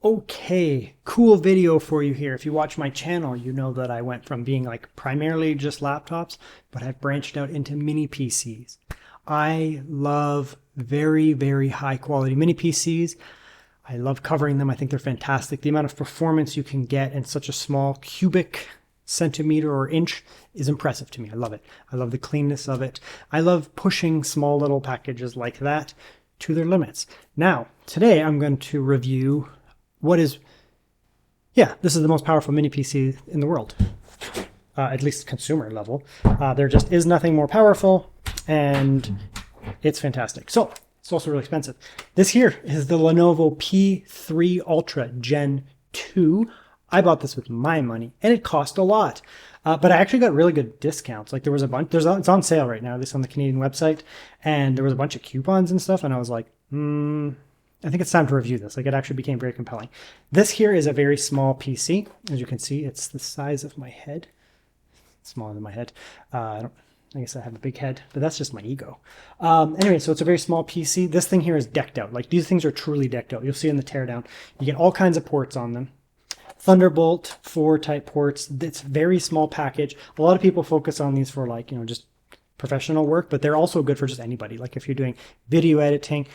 Okay, cool video for you here. If you watch my channel, you know that I went from being like primarily just laptops, but I've branched out into mini PCs. I love very, very high quality mini PCs. I love covering them. I think they're fantastic. The amount of performance you can get in such a small cubic centimeter or inch is impressive to me. I love it. I love the cleanness of it. I love pushing small little packages like that to their limits. Now, today I'm going to review this is the most powerful mini PC in the world, at least consumer level. There just is nothing more powerful, and it's fantastic. So it's also really expensive. This here is the Lenovo P3 Ultra Gen 2. I bought this with my money, and it cost a lot. But I actually got really good discounts. Like there was a bunch, it's on sale right now, this on the Canadian website, and there was a bunch of coupons and stuff, and I was like, I think it's time to review this. Like it actually became very compelling. This here is a very small PC. As you can see, it's the size of my head. It's smaller than my head. I guess I have a big head, but that's just my ego. Anyway, so it's a very small PC. This thing here is decked out. Like these things are truly decked out. You'll see in the teardown. You get all kinds of ports on them. Thunderbolt 4 type ports. It's a very small package. A lot of people focus on these for like, just professional work, but they're also good for just anybody. Like if you're doing video editing,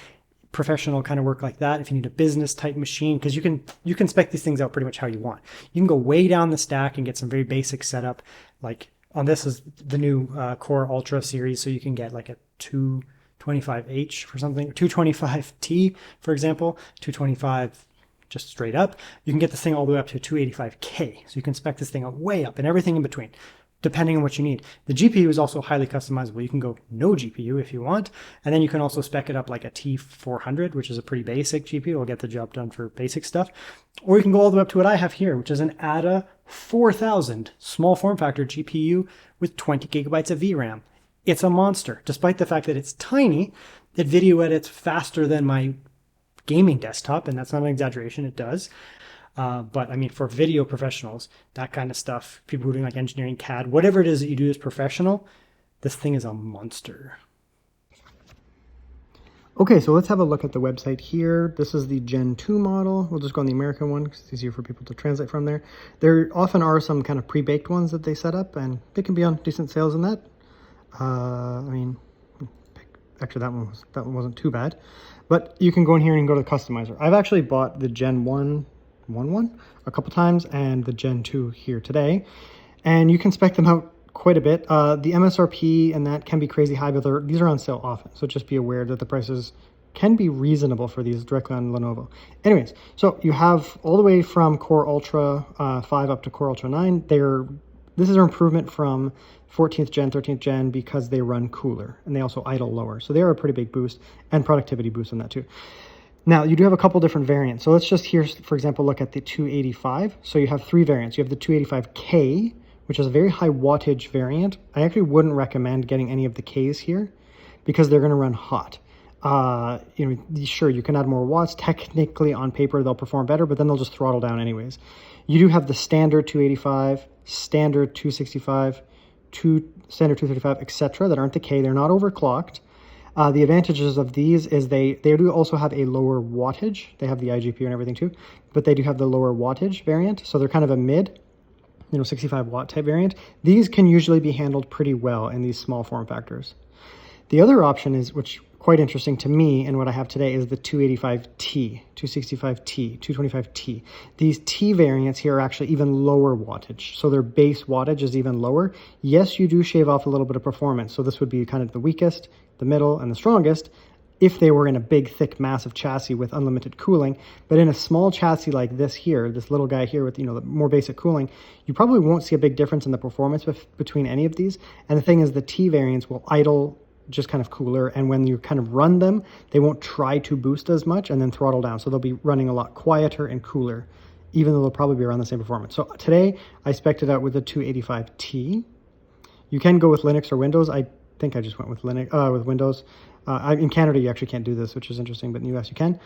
professional kind of work like that, if you need a business type machine, because you can spec these things out pretty much how you want. You can go way down the stack and get some very basic setup. Like on this is the new Core Ultra series, so you can get like a 225H for something, 225T for example, 225 just straight up. You can get this thing all the way up to 285K, so you can spec this thing out way up and everything in between, depending on what you need. The GPU is also highly customizable. You can go no GPU if you want, and then you can also spec it up like a T400, which is a pretty basic GPU. It'll get the job done for basic stuff. Or you can go all the way up to what I have here, which is an ATA 4000 small form factor GPU with 20 gigabytes of VRAM. It's a monster. Despite the fact that it's tiny, it video edits faster than my gaming desktop, and that's not an exaggeration, it does. But I mean, for video professionals, that kind of stuff, people who are doing like engineering, CAD, whatever it is that you do as professional, this thing is a monster. Okay, so let's have a look at the website here. This is the Gen 2 model. We'll just go on the American one because it's easier for people to translate from there. There often are some kind of pre-baked ones that they set up, and they can be on decent sales in that. I mean, actually that one wasn't too bad. But you can go in here and go to the customizer. I've actually bought the Gen 1 a couple times and the Gen 2 here today, and you can spec them out quite a bit. The MSRP and that can be crazy high, but these are on sale often, so just be aware that the prices can be reasonable for these directly on Lenovo. Anyways, so you have all the way from Core Ultra 5 up to Core Ultra 9. This is an improvement from 14th gen, 13th gen, because they run cooler and they also idle lower. So they're a pretty big boost and productivity boost on that too. Now, you do have a couple different variants. So let's just here, for example, look at the 285. So you have three variants. You have the 285K, which is a very high wattage variant. I actually wouldn't recommend getting any of the Ks here because they're going to run hot. Sure, you can add more watts. Technically, on paper, they'll perform better, but then they'll just throttle down anyways. You do have the standard 285, standard 265, standard 235, etc. that aren't the K. They're not overclocked. The advantages of these is they do also have a lower wattage. They have the iGPU and everything too, but they do have the lower wattage variant. So they're kind of a mid, 65 watt type variant. These can usually be handled pretty well in these small form factors. The other option is, which quite interesting to me and what I have today, is the 285T, 265T, 225T. These T variants here are actually even lower wattage. So their base wattage is even lower. Yes, you do shave off a little bit of performance. So this would be kind of the weakest, the middle, and the strongest if they were in a big, thick, massive chassis with unlimited cooling. But in a small chassis like this here, this little guy here with, the more basic cooling, you probably won't see a big difference in the performance between any of these. And the thing is, the T variants will idle just kind of cooler, and when you kind of run them, they won't try to boost as much and then throttle down. So they'll be running a lot quieter and cooler, even though they'll probably be around the same performance. So today, I spec'd it out with the 285T. You can go with Linux or Windows. I think I just went with with Windows. In Canada, you actually can't do this, which is interesting, but in the US you can.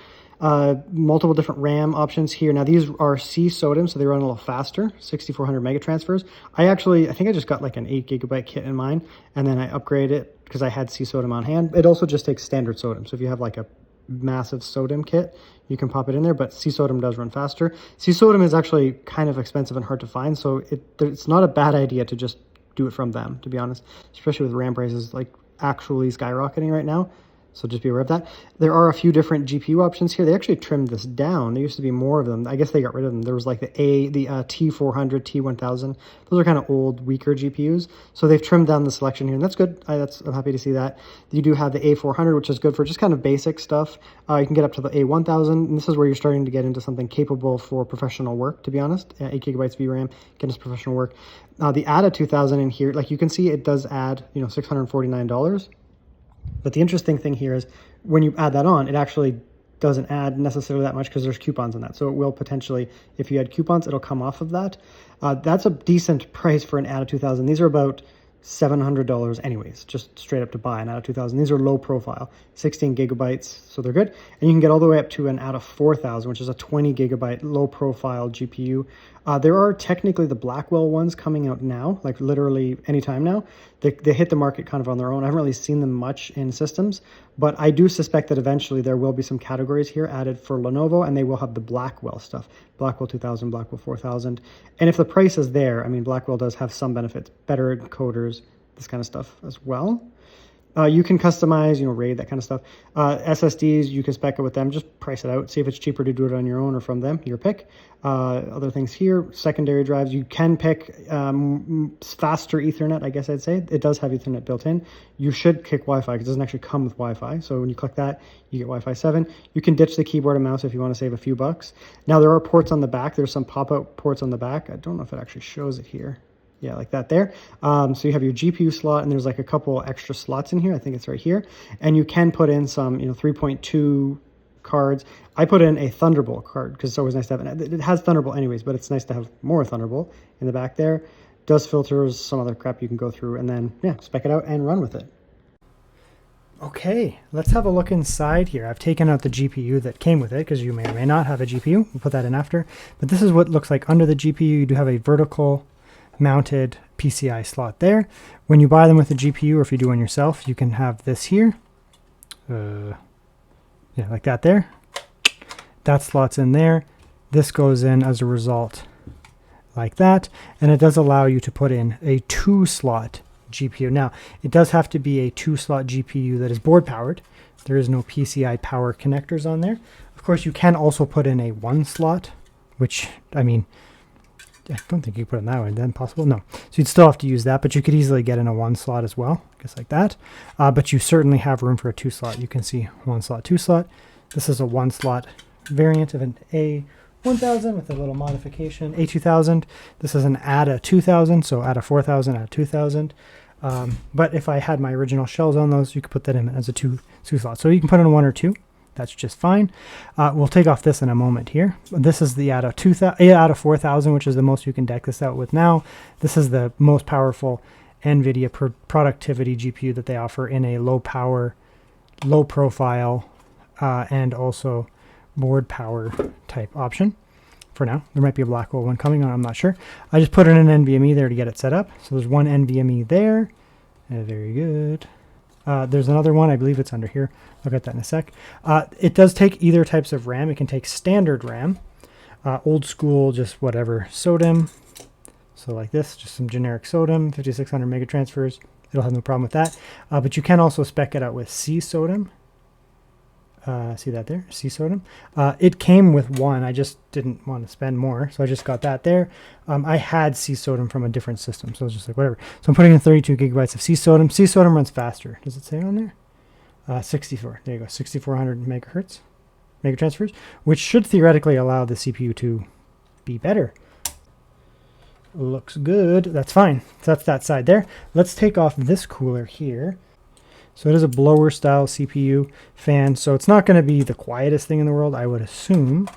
Multiple different RAM options here. Now these are C-SODIMM, so they run a little faster, 6400 mega transfers. I think I just got like an 8 gigabyte kit in mine, and then I upgraded it because I had C-SODIMM on hand. It also just takes standard SODIMM. So if you have like a massive SODIMM kit, you can pop it in there, but CSODIMM does run faster. CSODIMM is actually kind of expensive and hard to find, so it's not a bad idea to just do it from them, to be honest, especially with RAM prices like actually skyrocketing right now. So just be aware of that. There are a few different GPU options here. They actually trimmed this down. There used to be more of them. I guess they got rid of them. There was like the T400, T1000. Those are kind of old, weaker GPUs. So they've trimmed down the selection here, and that's good. I'm happy to see that. You do have the A400, which is good for just kind of basic stuff. You can get up to the A1000, and this is where you're starting to get into something capable for professional work, to be honest. 8 gigabytes VRAM, get into professional work. The ATA 2000 in here, like you can see, it does add, $649. But the interesting thing here is when you add that on, it actually doesn't add necessarily that much because there's coupons on that. So it will potentially, if you had coupons, it'll come off of that. That's a decent price for an ATA 2000. These are about $700 anyways, just straight up to buy an ATA 2000. These are low profile, 16 gigabytes, so they're good. And you can get all the way up to an ATA 4000, which is a 20 gigabyte low profile GPU. There are technically the Blackwell ones coming out now, like literally anytime now. They hit the market kind of on their own. I haven't really seen them much in systems, but I do suspect that eventually there will be some categories here added for Lenovo, and they will have the Blackwell stuff. Blackwell 2000, Blackwell 4000. And if the price is there, I mean, Blackwell does have some benefits, better encoders, this kind of stuff as well. You can customize, RAID, that kind of stuff. SSDs, you can spec it with them. Just price it out. See if it's cheaper to do it on your own or from them, your pick. Other things here, secondary drives. You can pick faster Ethernet, I guess I'd say. It does have Ethernet built in. You should pick Wi-Fi because it doesn't actually come with Wi-Fi. So when you click that, you get Wi-Fi 7. You can ditch the keyboard and mouse if you want to save a few bucks. Now, there are ports on the back. There's some pop-out ports on the back. I don't know if it actually shows it here. Yeah, like that there. So you have your GPU slot, and there's like a couple extra slots in here. I think it's right here. And you can put in some, 3.2 cards. I put in a Thunderbolt card because it's always nice to have it. It has Thunderbolt anyways, but it's nice to have more Thunderbolt in the back there. Does filters, some other crap you can go through, and then, yeah, spec it out and run with it. Okay, let's have a look inside here. I've taken out the GPU that came with it because you may or may not have a GPU. We'll put that in after. But this is what it looks like under the GPU. You do have a vertical mounted PCI slot there. When you buy them with the GPU, or if you do one yourself, you can have this here. Yeah, like that there. That slot's in there. This goes in as a result like that. And it does allow you to put in a 2-slot GPU. Now, it does have to be a 2-slot GPU that is board powered. There is no PCI power connectors on there. Of course, you can also put in a 1-slot, which, I mean, I don't think you put it in that way. Then possible? No. So you'd still have to use that, but you could easily get in a 1-slot as well, just like that. But you certainly have room for a 2-slot. You can see 1-slot, 2-slot. This is a 1-slot variant of an A1000 with a little modification. A2000. This is an ATA 2000, so ATA 4000, ATA 2000. But if I had my original shells on those, you could put that in as a 2-slot. So you can put in a 1 or 2. That's just fine. We'll take off this in a moment here. This is the ATA 4000, which is the most you can deck this out with now. This is the most powerful NVIDIA productivity GPU that they offer in a low power, low profile, and also board power type option. For now, there might be a Blackwell one coming on, I'm not sure. I just put in an NVMe there to get it set up. So there's one NVMe there. Very good. There's another one, I believe it's under here. I'll get that in a sec. It does take either types of RAM. It can take standard RAM, old school, just whatever, SODIMM. So like this, just some generic SODIMM, 5600 mega transfers. It'll have no problem with that. But you can also spec it out with C-SODIMM. See that there, C-SODIMM. It came with one. I just didn't want to spend more, so I just got that there. I had C-SODIMM from a different system, so I was just like, whatever. So I'm putting in 32 gigabytes of C-SODIMM. C-SODIMM runs faster. Does it say on there? 64. There you go, 6400 megahertz, mega transfers, which should theoretically allow the CPU to be better. Looks good. That's fine. So that's that side there. Let's take off this cooler here. So it is a blower style CPU fan, so it's not going to be the quietest thing in the world, I would assume.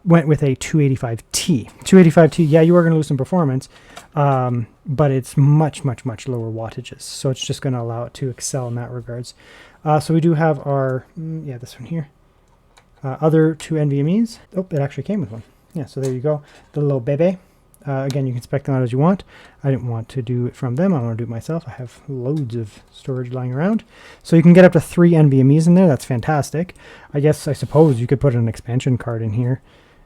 Went with a 285T. 285T, yeah, you are going to lose some performance, but it's much, much, much lower wattages. So it's just going to allow it to excel in that regards. So we do have our, yeah, this one here. Other two NVMEs. Oh, it actually came with one. Yeah, so there you go. The little bebe. Again, you can spec them out as you want. I didn't want to do it from them. I want to do it myself. I have loads of storage lying around. So you can get up to 3 NVMEs in there. That's fantastic. I suppose you could put an expansion card in here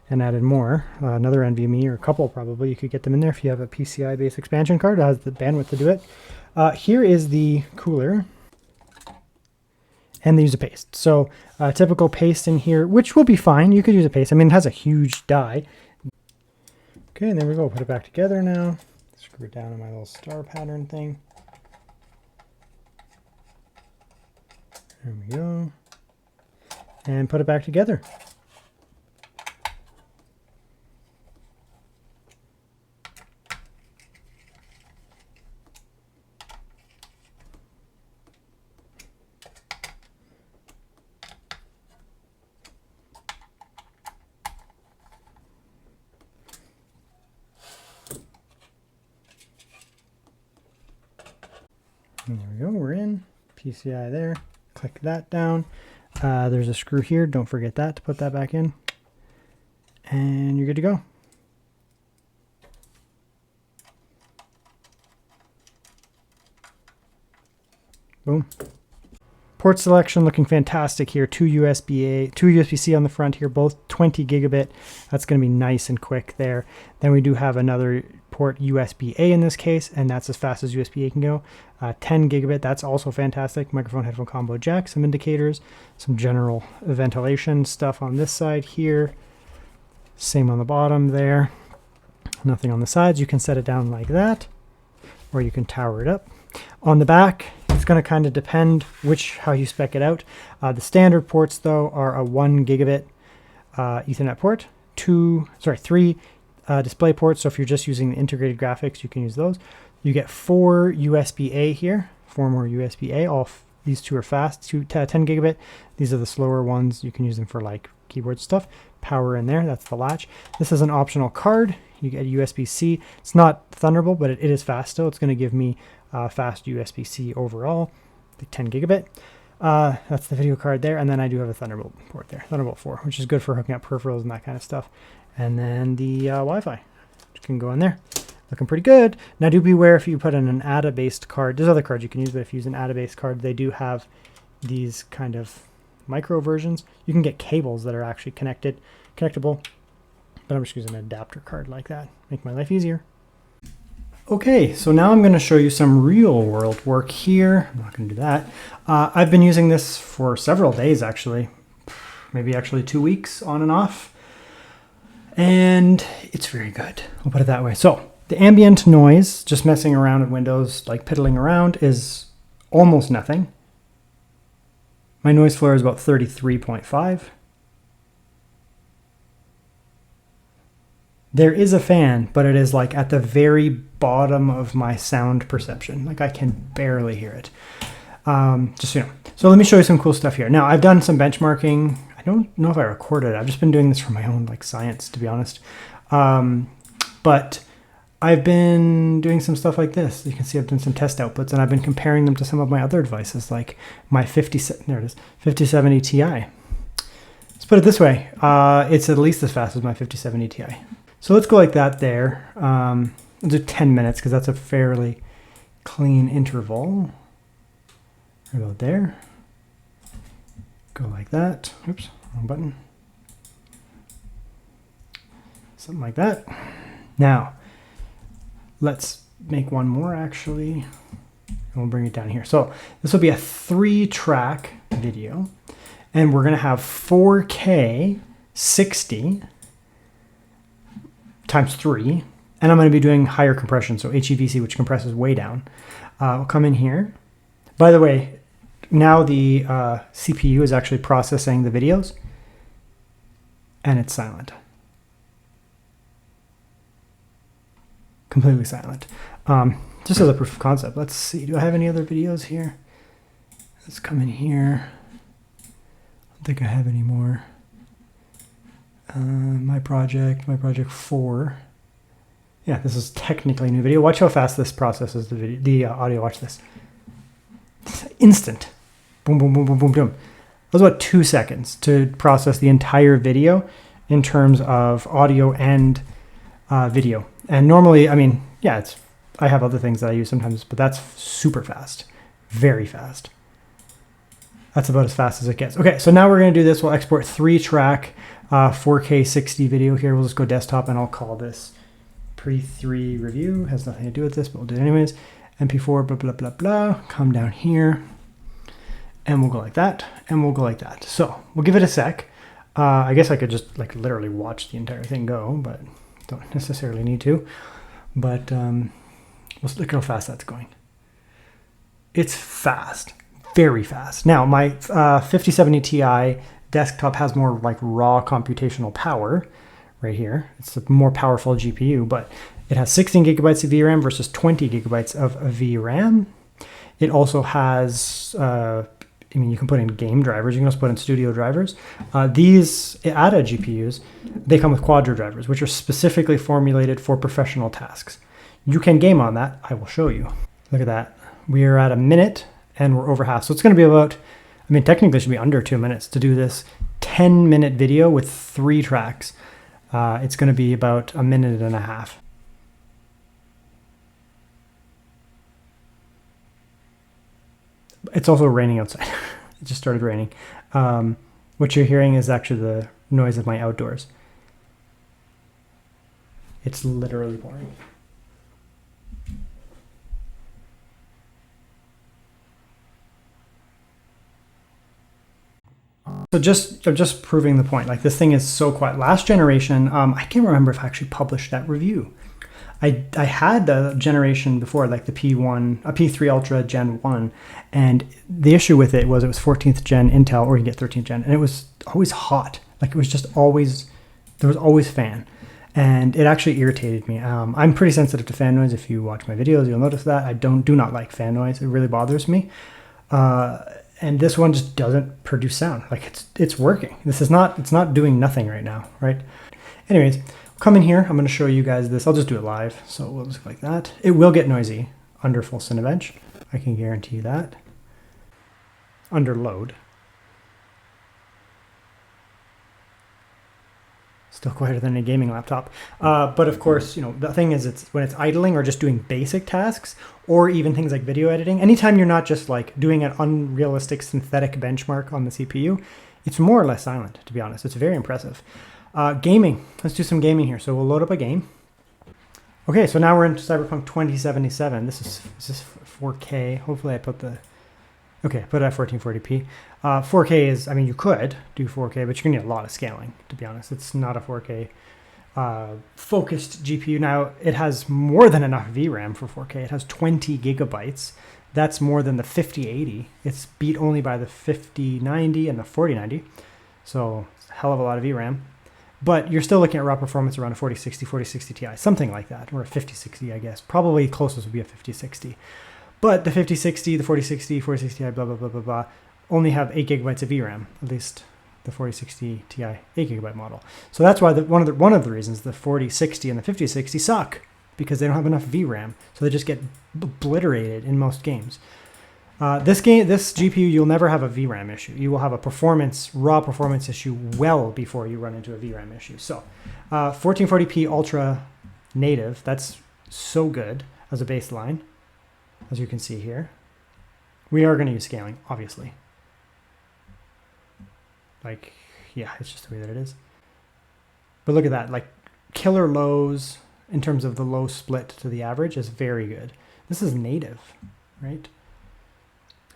and add in more. Another NVMe or a couple probably. You could get them in there if you have a PCI-based expansion card that has the bandwidth to do it. Here is the cooler. And they use a paste. So typical paste in here, which will be fine. You could use a paste. I mean, it has a huge die. Okay, and there we go. Put it back together now. Screw it down on my little star pattern thing. There we go. And put it back together. And there we go, we're in. PCI there. Click that down. There's a screw here. Don't forget that to put that back in. And you're good to go. Boom. Port selection looking fantastic here. 2 USB-A, 2 USB-C on the front here, both 20 gigabit. That's going to be nice and quick there. Then we do have another port USB-A in this case, and that's as fast as USB-A can go. 10 gigabit, that's also fantastic. Microphone, headphone combo jack, some indicators, some general ventilation stuff on this side here. Same on the bottom there. Nothing on the sides. You can set it down like that, or you can tower it up. On the back, it's going to kind of depend how you spec it out. The standard ports, though, are a 1 gigabit Ethernet port, 3 display ports. So if you're just using the integrated graphics, you can use those. You get 4 USB-A here, 4 more USB-A. These 2 are fast, 10 gigabit. These are the slower ones. You can use them for like keyboard stuff. Power in there, that's the latch. This is an optional card. You get USB-C. It's not Thunderbolt, but it is fast still. It's going to give me fast USB-C overall, like 10 gigabit. That's the video card there. And then I do have a Thunderbolt port there, Thunderbolt 4, which is good for hooking up peripherals and that kind of stuff. And then the Wi-Fi, which can go in there. Looking pretty good. Now do beware if you put in an ATA-based card. There's other cards you can use, but if you use an ATA-based card, they do have these kind of micro versions. You can get cables that are actually connectable, but I'm just using an adapter card like that. Make my life easier. Okay, so now I'm going to show you some real world work here. I'm not going to do that. I've been using this for several days actually, maybe actually 2 weeks on and off. And it's very good. I'll put it that way. So the ambient noise, just messing around with Windows, like piddling around, is almost nothing. My noise floor is about 33.5. There is a fan, but it is like at the very bottom of my sound perception. Like I can barely hear it. Just so you know. So let me show you some cool stuff here. Now I've done some benchmarking. I don't know if I recorded it. I've just been doing this for my own like science, to be honest. But I've been doing some stuff like this. You can see I've done some test outputs, and I've been comparing them to some of my other devices, like my 5070 Ti. Let's put it this way. It's at least as fast as my 5070 Ti. So let's go like that there. I'll do 10 minutes because that's a fairly clean interval. Right about there. Go like that. Oops, wrong button. Something like that. Now, let's make one more actually. And we'll bring it down here. So this will be a 3-track video. And we're going to have 4K 60 times 3. And I'm going to be doing higher compression, so HEVC, which compresses way down. We'll come in here. By the way, now the CPU is actually processing the videos, and it's silent. Completely silent. Just as a proof of concept, let's see. Do I have any other videos here? Let's come in here. I don't think I have any more. My project 4. Yeah, this is technically a new video. Watch how fast this processes the audio. Watch this. It's instant. Boom, boom, boom, boom, boom, boom. It was about 2 seconds to process the entire video in terms of audio and video. And normally, I mean, yeah, I have other things that I use sometimes, but that's super fast, very fast. That's about as fast as it gets. Okay, so now we're going to do this. We'll export 3-track 4K 60 video here. We'll just go desktop, and I'll call this pre-3 review. Has nothing to do with this, but we'll do it anyways. MP4, blah, blah, blah, blah. Come down here, and we'll go like that, and we'll go like that. So we'll give it a sec. I guess I could just like literally watch the entire thing go, but don't necessarily need to. But let's look how fast that's going. It's fast. Very fast. Now, my 5070 Ti desktop has more like raw computational power right here. It's a more powerful GPU, but it has 16 gigabytes of VRAM versus 20 gigabytes of VRAM. It also has, I mean, you can put in game drivers. You can also put in studio drivers. These ATA GPUs, they come with Quadro drivers, which are specifically formulated for professional tasks. You can game on that. I will show you. Look at that. We are at a minute. And we're over half. So it's going to be about, I mean, technically it should be under 2 minutes to do this 10-minute video with 3 tracks. It's going to be about a minute and a half. It's also raining outside. It just started raining. What you're hearing is actually the noise of my outdoors. It's literally pouring. So just proving the point, like this thing is so quiet. Last generation, I can't remember if I actually published that review. I had the generation before, like the P1, a P3 Ultra Gen 1, and the issue with it was 14th gen Intel, or you can get 13th gen, and it was always hot. Like it was just always, there was always fan, and it actually irritated me. I'm pretty sensitive to fan noise. If you watch my videos, you'll notice that. I do not like fan noise. It really bothers me. And this one just doesn't produce sound. Like it's working. It's not doing nothing right now, right? Anyways, come in here. I'm going to show you guys this. I'll just do it live. So we'll just go like that. It will get noisy under full Cinebench. I can guarantee you that. Under load. Still quieter than a gaming laptop. But of course, you know, the thing is, it's when it's idling or just doing basic tasks, or even things like video editing, anytime you're not just like doing an unrealistic synthetic benchmark on the CPU, it's more or less silent, to be honest. It's very impressive. Gaming, let's do some gaming here. So we'll load up a game. Okay, so now we're into Cyberpunk 2077. This is 4K. Hopefully I put the, okay, put it at 1440p. 4K is, I mean, you could do 4K, but you're gonna need a lot of scaling, to be honest. It's not a 4K focused GPU. Now, it has more than enough VRAM for 4K. It has 20 gigabytes. That's more than the 5080. It's beat only by the 5090 and the 4090. So it's a hell of a lot of VRAM. But you're still looking at raw performance around a 4060 Ti, something like that, or a 5060, I guess. Probably closest would be a 5060. But the 5060, the 4060, 4060 Ti, blah, blah, blah, blah, blah, only have 8 gigabytes of VRAM, at least the 4060 Ti 8 gigabyte model. So that's why one of the reasons the 4060 and the 5060 suck, because they don't have enough VRAM. So they just get obliterated in most games. This GPU, you'll never have a VRAM issue. You will have a raw performance issue well before you run into a VRAM issue. So 1440p Ultra native, that's so good as a baseline, as you can see here. We are going to use scaling, obviously. Like, yeah, it's just the way that it is. But look at that, like killer lows in terms of the low split to the average is very good. This is native, right?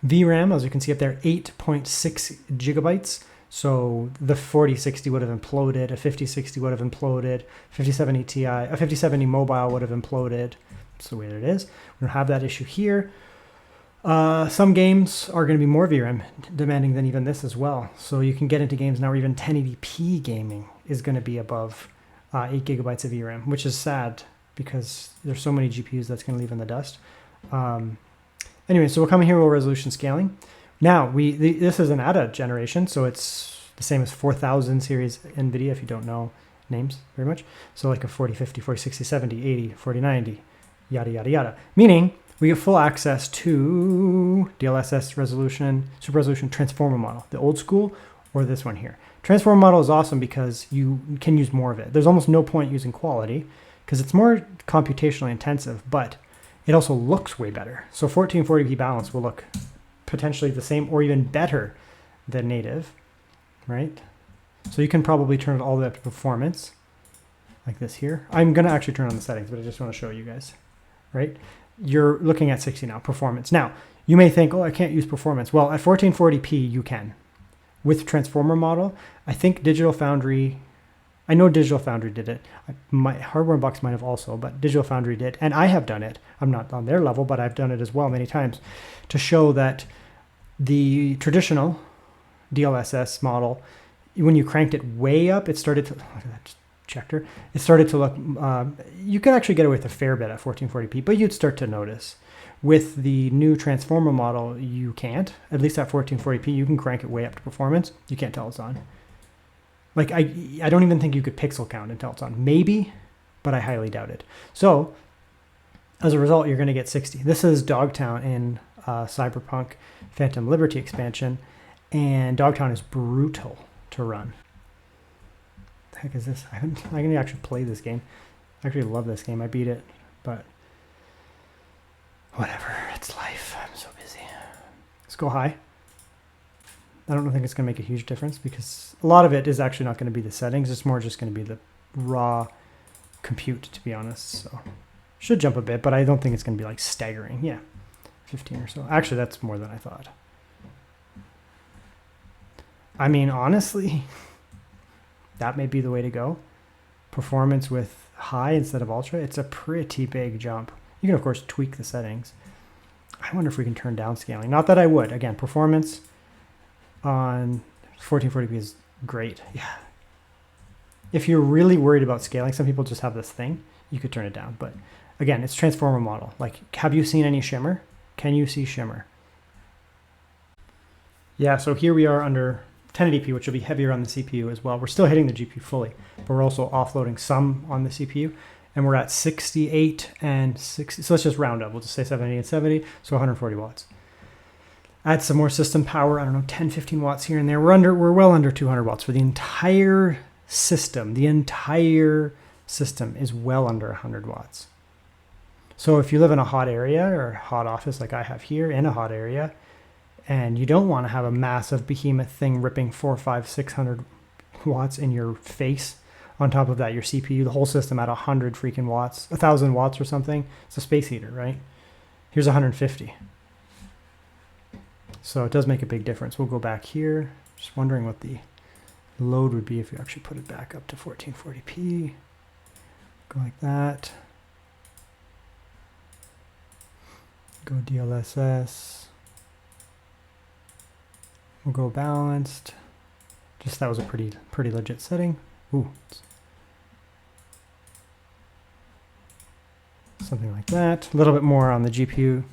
VRAM, as you can see up there, 8.6 gigabytes. So the 4060 would have imploded, a 5060 would have imploded, 5070 Ti, a 5070 mobile would have imploded. That's the way that it is. We don't have that issue here. Some games are going to be more VRAM demanding than even this as well. So you can get into games now where even 1080p gaming is going to be above 8 gigabytes of VRAM, which is sad because there's so many GPUs that's going to leave in the dust. Anyway, so we'll come in here with resolution scaling. Now, this is an ATA generation, so it's the same as 4000 series NVIDIA, if you don't know names very much. So like a 4050, 4060, 70, 80, 4090, yada, yada, yada. Meaning, we get full access to DLSS resolution, super resolution transformer model, the old school or this one here. Transformer model is awesome because you can use more of it. There's almost no point using quality because it's more computationally intensive, but it also looks way better. So 1440p balance will look potentially the same or even better than native, right? So you can probably turn it all the way up to performance, like this here. I'm going to actually turn on the settings, but I just want to show you guys, right? You're looking at 60 now, performance. Now, you may think, oh, I can't use performance. Well, at 1440p, you can. With transformer model, I think Digital Foundry, I know Digital Foundry did it. My Hardware Unboxed might have also, but Digital Foundry did. And I have done it. I'm not on their level, but I've done it as well many times to show that the traditional DLSS model, when you cranked it way up, it started to, look at that checker, it started to look, you could actually get away with a fair bit at 1440p, but you'd start to notice. With the new transformer model, you can't. At least at 1440p, you can crank it way up to performance. You can't tell it's on. Like, I don't even think you could pixel count until it's on. Maybe, but I highly doubt it. So, as a result, you're going to get 60. This is Dogtown in Cyberpunk Phantom Liberty expansion, and Dogtown is brutal to run. What the heck is this? I can actually play this game. I actually love this game. I beat it, but whatever. It's life. I'm so busy. Let's go high. I don't think it's going to make a huge difference because a lot of it is actually not going to be the settings. It's more just going to be the raw compute, to be honest. So should jump a bit, but I don't think it's going to be like staggering. Yeah, 15 or so. Actually, that's more than I thought. I mean, honestly, that may be the way to go. Performance with high instead of ultra. It's a pretty big jump. You can, of course, tweak the settings. I wonder if we can turn down scaling. Not that I would. Again, performance on 1440p is great. Yeah. If you're really worried about scaling, some people just have this thing, you could turn it down. But again, it's transformer model. Like, have you seen any shimmer? Can you see shimmer? Yeah, so here we are under 1080p, which will be heavier on the CPU as well. We're still hitting the GPU fully, but we're also offloading some on the CPU. And we're at 68 and 60. So let's just round up. We'll just say 70 and 70, so 140 watts. Add some more system power, I don't know, 10, 15 watts here and there. We're well under 200 watts for the entire system. The entire system is well under 100 watts. So if you live in a hot area or a hot office like I have here in a hot area, and you don't want to have a massive behemoth thing ripping 400, 500, 600 watts in your face, on top of that, your CPU, the whole system at 100 freaking watts, 1,000 watts or something. It's a space heater, right? Here's 150. So it does make a big difference. We'll go back here. Just wondering what the load would be if you actually put it back up to 1440p. Go like that. Go DLSS. We'll go balanced. Just that was a pretty legit setting. Ooh. Something like that. A little bit more on the GPU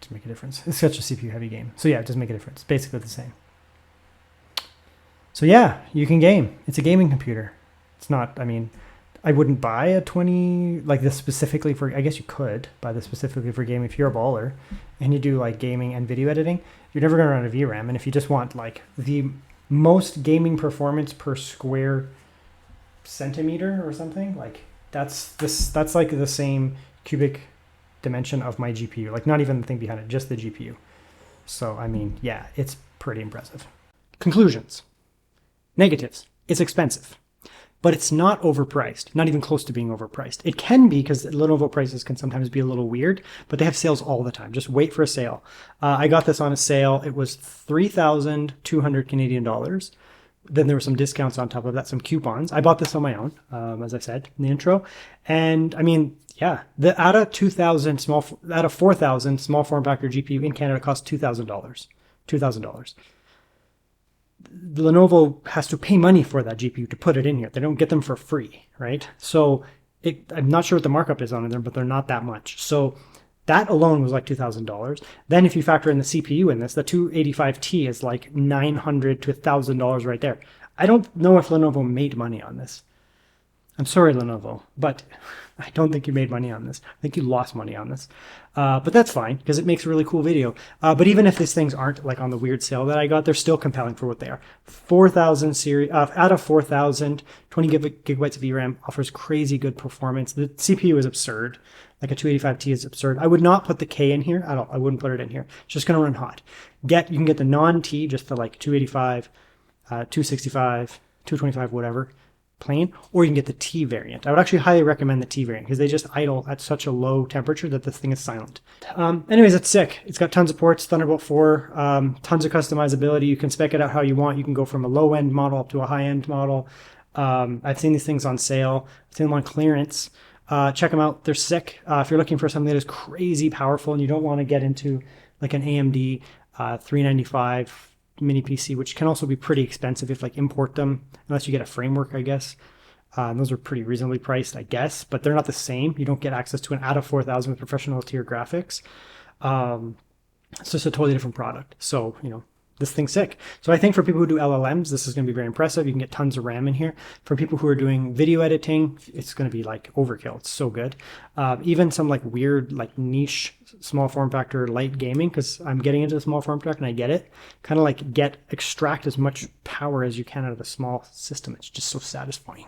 to make a difference. It's such a CPU heavy game. So yeah, it does make a difference. Basically the same. So yeah, you can game. It's a gaming computer. It's not, I mean, I wouldn't buy a 20 like this specifically for, I guess you could buy this specifically for gaming if you're a baller and you do like gaming and video editing. You're never going to run a VRAM. And if you just want like the most gaming performance per square centimeter or something, like that's like the same cubic dimension of my GPU, like not even the thing behind it, just the GPU. So I mean, yeah, it's pretty impressive. Conclusions. Negatives. It's expensive, but it's not overpriced, not even close to being overpriced. It can be because Lenovo prices can sometimes be a little weird, but they have sales all the time. Just wait for a sale. I got this on a sale. It was 3,200 Canadian dollars. Then there were some discounts on top of that, some coupons. I bought this on my own, as I said in the intro. And I mean, yeah, out of 4,000 small form factor GPU in Canada costs $2,000. $2,000. Lenovo has to pay money for that GPU to put it in here. They don't get them for free, right? So I'm not sure what the markup is on them, but they're not that much. So that alone was like $2,000. Then if you factor in the CPU in this, the 285T is like $900 to $1,000 right there. I don't know if Lenovo made money on this. I'm sorry, Lenovo, but I don't think you made money on this. I think you lost money on this. But that's fine because it makes a really cool video. But even if these things aren't like on the weird sale that I got, they're still compelling for what they are. 4,000 series, out of 4,000, 20 gigabytes of VRAM offers crazy good performance. The CPU is absurd. Like a 285T is absurd. I would not put the K in here at all. I wouldn't put it in here. It's just going to run hot. You can get the non-T, just the like 285, 265, 225, whatever, plain, or you can get the T variant. I would actually highly recommend the T variant because they just idle at such a low temperature that this thing is silent. Anyways, it's sick. It's got tons of ports, Thunderbolt 4, tons of customizability. You can spec it out how you want. You can go from a low-end model up to a high-end model. I've seen these things on sale. I've seen them on clearance. Check them out. They're sick. If you're looking for something that is crazy powerful and you don't want to get into like an AMD 395 mini PC, which can also be pretty expensive if like import them, unless you get a framework, I guess. Those are pretty reasonably priced, I guess, but they're not the same. You don't get access to an out of 4,000 with professional tier graphics. It's just a totally different product. So, this thing's sick. So I think for people who do LLMs, this is going to be very impressive. You can get tons of RAM in here. For people who are doing video editing, it's going to be like overkill. It's so good. Even some like weird, like niche small form factor light gaming, because I'm getting into the small form factor and I get it. Kind of like extract as much power as you can out of a small system. It's just so satisfying.